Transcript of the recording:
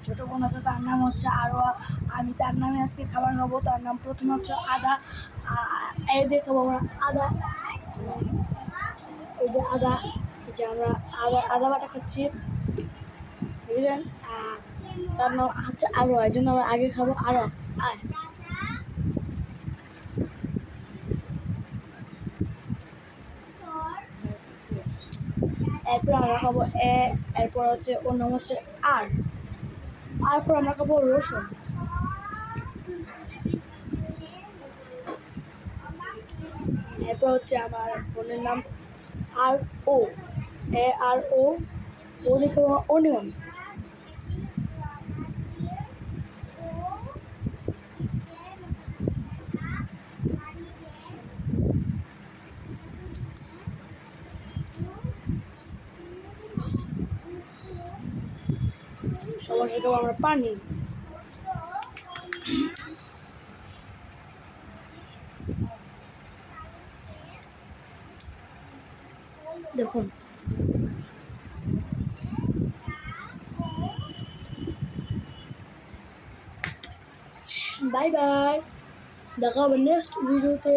ছোটো বোন আছে, তার নাম হচ্ছে আরোয়া। আমি তার নামে আজকে খাবার খাবো। তার নাম প্রথমে হচ্ছে আদা। এই দিয়ে খাবো আমরা আদা। এই যে আদা, এই যে আমরা আদা বাটা খাচ্ছি, বুঝলেন। তার নাম হচ্ছে আরোয়া, এই জন্য আমরা আগে খাবো আরোয়া। এরপর আমরা খাবো এরপর হচ্ছে ওর নাম হচ্ছে পর আমরা খাবো রসুন। এরপর হচ্ছে আমার বোনের নাম ও লিখে অনিয়ন। সবার সাথে আমরা পানি। দেখুন, বাই বাই, দেখা হবে নেক্সট ভিডিওতে।